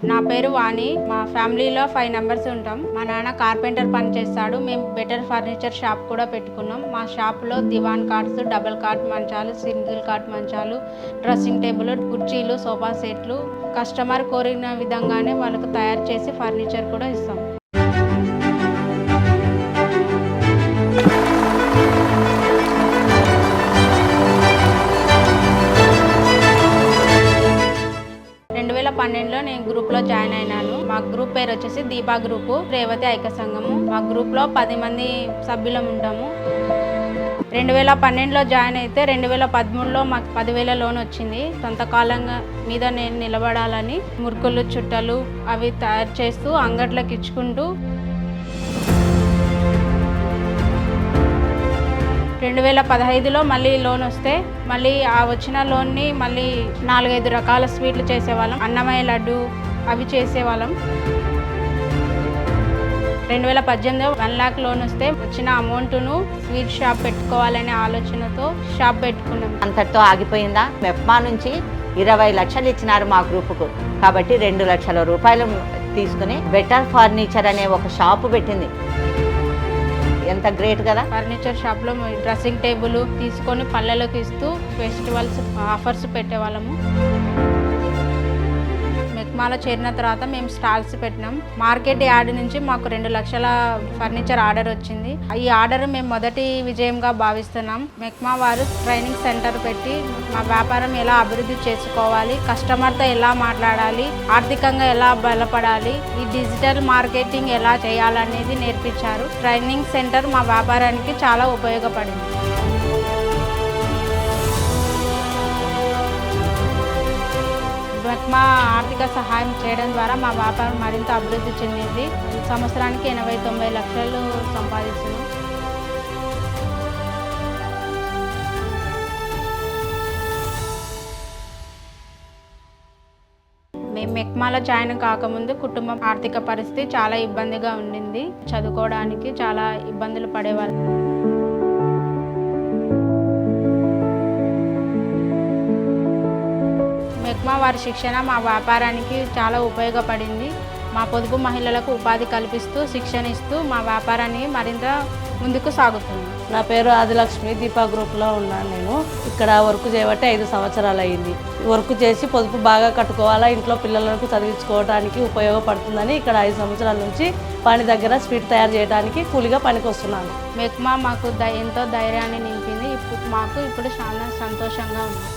నా పేరు వాణి. మా ఫ్యామిలీలో 5 మెంబర్స్ ఉంటాం. మా నాన్న కార్పెంటర్ పని చేస్తాడు. మేము బెటర్ ఫర్నిచర్ షాప్ కూడా పెట్టుకున్నాం. మా షాప్లో దివాన్ కార్డ్స్, డబుల్ కార్డ్ మంచాలు, సింగిల్ కార్డ్ మంచాలు, డ్రెస్సింగ్ టేబుల్, కుర్చీలు, సోఫా సెట్లు కస్టమర్ కోరిన విధంగానే వాళ్ళకు తయారు చేసి ఫర్నిచర్ కూడా ఇస్తాం. నేను గ్రూప్లో జాయిన్ అయినాను. మా గ్రూప్ పేరు వచ్చేసి దీపా గ్రూపు, రేవతి ఐక్య సంఘము. మా గ్రూప్లో 10 మంది సభ్యులం ఉంటాము. 2012లో జాయిన్ అయితే 2013లో మాకు 10,000 లోన్ వచ్చింది. సొంతకాలంగా మీద నేను నిలబడాలని మురుకులు, చుట్టలు అవి తయారు చేస్తూ అంగట్లకు ఇచ్చుకుంటూ 2015లో మళ్ళీ లోన్ వస్తే మళ్ళీ ఆ వచ్చిన లోన్ని మళ్ళీ 4-5 రకాల స్వీట్లు చేసేవాళ్ళం. అన్నమయ్య లడ్డు అవి చేసేవాళ్ళం. 2018లో 1 lakh లోన్ వస్తే వచ్చిన అమౌంట్ను స్వీట్ షాప్ పెట్టుకోవాలనే ఆలోచనతో షాప్ పెట్టుకున్నాం. అంతటితో ఆగిపోయిందా? మెప్మా నుంచి 20 లక్షలు ఇచ్చినారు మా గ్రూపుకు. కాబట్టి 2 లక్షల రూపాయలు తీసుకుని బెటర్ ఫర్నిచర్ అనే ఒక షాపు పెట్టింది. ఎంత గ్రేట్ కదా! ఫర్నిచర్ షాప్లో డ్రెస్సింగ్ టేబుల్ తీసుకొని పల్లెలకు ఇస్తూ ఫెస్టివల్స్ ఆఫర్స్ పెట్టేవాళ్ళము. మెక్మాలో చేరిన తర్వాత మేము స్టాల్స్ పెట్టినాం. మార్కెట్ యార్డ్ నుంచి మాకు 2 లక్షల ఫర్నిచర్ ఆర్డర్ వచ్చింది. ఈ ఆర్డర్ మేము మొదటి విజయంగా భావిస్తున్నాం. మెక్మా వారు ట్రైనింగ్ సెంటర్ పెట్టి మా వ్యాపారం ఎలా అభివృద్ధి చేసుకోవాలి, కస్టమర్తో ఎలా మాట్లాడాలి, ఆర్థికంగా ఎలా బలపడాలి, ఈ డిజిటల్ మార్కెటింగ్ ఎలా చేయాలనేది నేర్పించారు. ట్రైనింగ్ సెంటర్ మా వ్యాపారానికి చాలా ఉపయోగపడింది. మెక్మా ఆర్థిక సహాయం చేయడం ద్వారా మా వ్యాపారం మరింత అభివృద్ధి చెందింది. సంవత్సరానికి 80-90 లక్షలు సంపాదిస్తున్నాం. మేము మెక్మాలో జాయిన్ కాకముందు కుటుంబం ఆర్థిక పరిస్థితి చాలా ఇబ్బందిగా ఉండింది. చదువుకోవడానికి చాలా ఇబ్బందులు పడేవాళ్ళు. మెక్మా వారి శిక్షణ మా వ్యాపారానికి చాలా ఉపయోగపడింది. మా పొదుపు మహిళలకు ఉపాధి కల్పిస్తూ శిక్షణ ఇస్తూ మా వ్యాపారాన్ని మరింత ముందుకు సాగుతుంది. నా పేరు ఆదిలక్ష్మి. దీపా గ్రూప్లో ఉన్నాను. నేను ఇక్కడ వర్క్ చేయబట్టి 5 సంవత్సరాలు అయ్యింది. వర్క్ చేసి పొదుపు బాగా కట్టుకోవాలా, ఇంట్లో పిల్లలకు చదివించుకోవడానికి ఉపయోగపడుతుందని ఇక్కడ 5 సంవత్సరాల నుంచి పని దగ్గర స్వీట్ తయారు చేయడానికి కూలిగా పనికి వస్తున్నాను. మెక్మా మాకు ఎంతో ధైర్యాన్ని నింపింది. మాకు ఇప్పుడు చాలా సంతోషంగా ఉంది.